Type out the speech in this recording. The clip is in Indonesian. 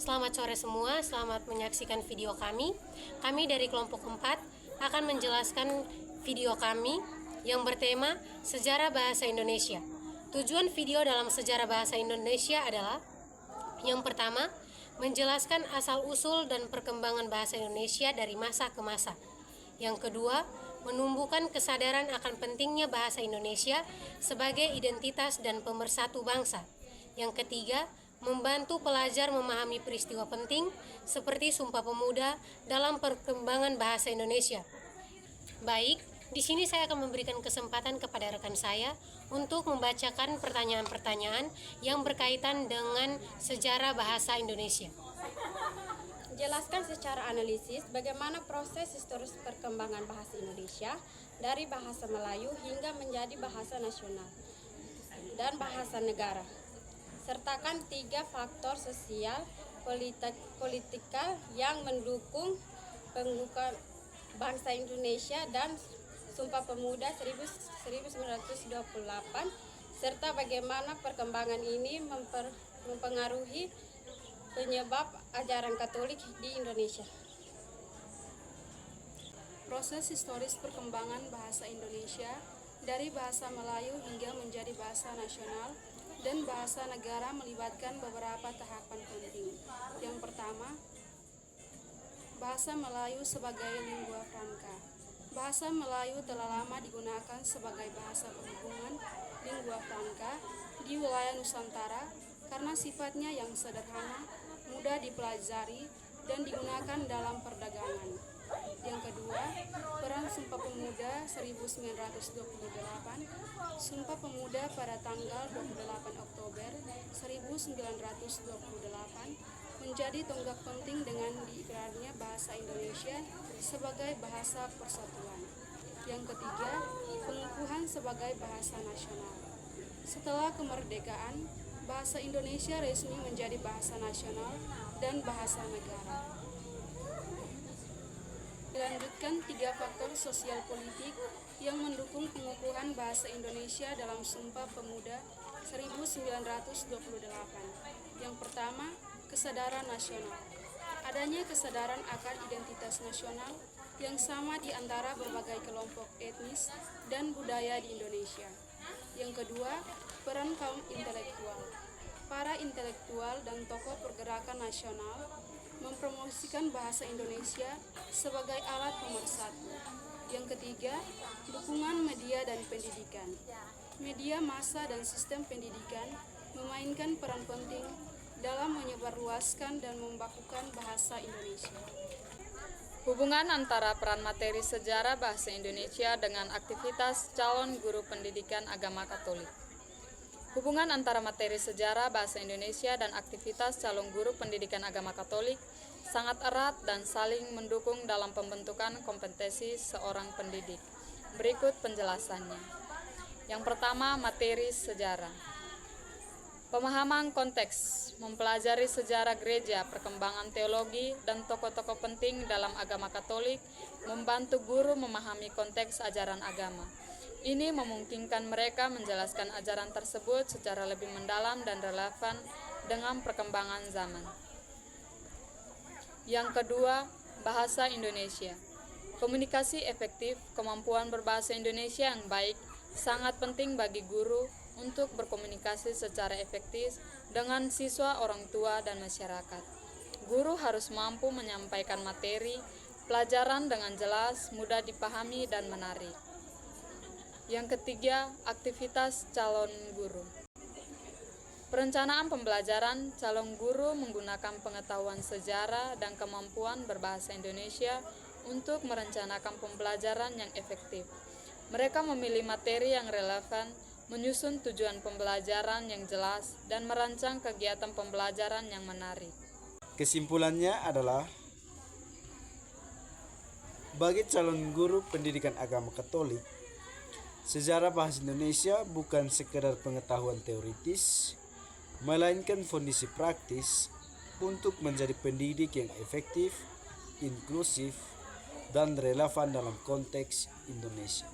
Selamat sore semua, selamat menyaksikan video kami. Kami dari kelompok 4 akan menjelaskan video kami yang bertema Sejarah Bahasa Indonesia. Tujuan video dalam Sejarah Bahasa Indonesia adalah: yang pertama, menjelaskan asal-usul dan perkembangan bahasa Indonesia dari masa ke masa. Yang kedua, menumbuhkan kesadaran akan pentingnya bahasa Indonesia sebagai identitas dan pemersatu bangsa. Yang ketiga, membantu pelajar memahami peristiwa penting seperti Sumpah Pemuda dalam perkembangan bahasa Indonesia. Baik, di sini saya akan memberikan kesempatan kepada rekan saya untuk membacakan pertanyaan-pertanyaan yang berkaitan dengan sejarah bahasa Indonesia. Jelaskan secara analisis bagaimana proses historis perkembangan bahasa Indonesia dari bahasa Melayu hingga menjadi bahasa nasional dan bahasa negara. Sertakan 3 faktor sosial politikal yang mendukung pembukaan bangsa Indonesia dan Sumpah Pemuda 1928, serta bagaimana perkembangan ini mempengaruhi penyebab ajaran Katolik di Indonesia. Proses historis perkembangan bahasa Indonesia dari bahasa Melayu hingga menjadi bahasa nasional dan bahasa negara melibatkan beberapa tahapan penting. Yang pertama, bahasa Melayu sebagai lingua franca. Bahasa Melayu telah lama digunakan sebagai bahasa penghubungan lingua franca di wilayah Nusantara karena sifatnya yang sederhana, mudah dipelajari, dan digunakan dalam perdagangan. Yang kedua, peran Sumpah Pemuda 1928. Sumpah Pemuda pada tanggal 28 Oktober 1928 menjadi tonggak penting dengan diikrarnya bahasa Indonesia sebagai bahasa persatuan. Yang ketiga, pengukuhan sebagai bahasa nasional. Setelah kemerdekaan, bahasa Indonesia resmi menjadi bahasa nasional dan bahasa negara. Dilanjutkan 3 faktor sosial politik yang mendukung pengukuhan bahasa Indonesia dalam Sumpah Pemuda 1928. Yang pertama, kesadaran nasional. Adanya kesadaran akan identitas nasional yang sama di antara berbagai kelompok etnis dan budaya di Indonesia. Yang kedua, peran kaum intelektual. Para intelektual dan tokoh pergerakan nasional mempromosikan bahasa Indonesia sebagai alat pemersatu. Yang ketiga, dukungan media dan pendidikan. Media massa dan sistem pendidikan memainkan peran penting dalam menyebarluaskan dan membakukan bahasa Indonesia. Hubungan antara peran materi sejarah bahasa Indonesia dengan aktivitas calon guru pendidikan agama Katolik. Hubungan antara materi sejarah bahasa Indonesia dan aktivitas calon guru pendidikan agama Katolik sangat erat dan saling mendukung dalam pembentukan kompetensi seorang pendidik. Berikut penjelasannya. Yang pertama, materi sejarah. Pemahaman konteks, mempelajari sejarah gereja, perkembangan teologi, dan tokoh-tokoh penting dalam agama Katolik, membantu guru memahami konteks ajaran agama. Ini memungkinkan mereka menjelaskan ajaran tersebut secara lebih mendalam dan relevan dengan perkembangan zaman. Yang kedua, bahasa Indonesia. Komunikasi efektif, kemampuan berbahasa Indonesia yang baik, sangat penting bagi guru untuk berkomunikasi secara efektif dengan siswa, orang tua, dan masyarakat. Guru harus mampu menyampaikan materi pelajaran dengan jelas, mudah dipahami, dan menarik. Yang ketiga, aktivitas calon guru. Perencanaan pembelajaran, calon guru menggunakan pengetahuan sejarah dan kemampuan berbahasa Indonesia untuk merencanakan pembelajaran yang efektif. Mereka memilih materi yang relevan, menyusun tujuan pembelajaran yang jelas, dan merancang kegiatan pembelajaran yang menarik. Kesimpulannya adalah, bagi calon guru pendidikan agama Katolik, sejarah bahasa Indonesia bukan sekedar pengetahuan teoritis, melainkan fondasi praktis untuk menjadi pendidik yang efektif, inklusif, dan relevan dalam konteks Indonesia.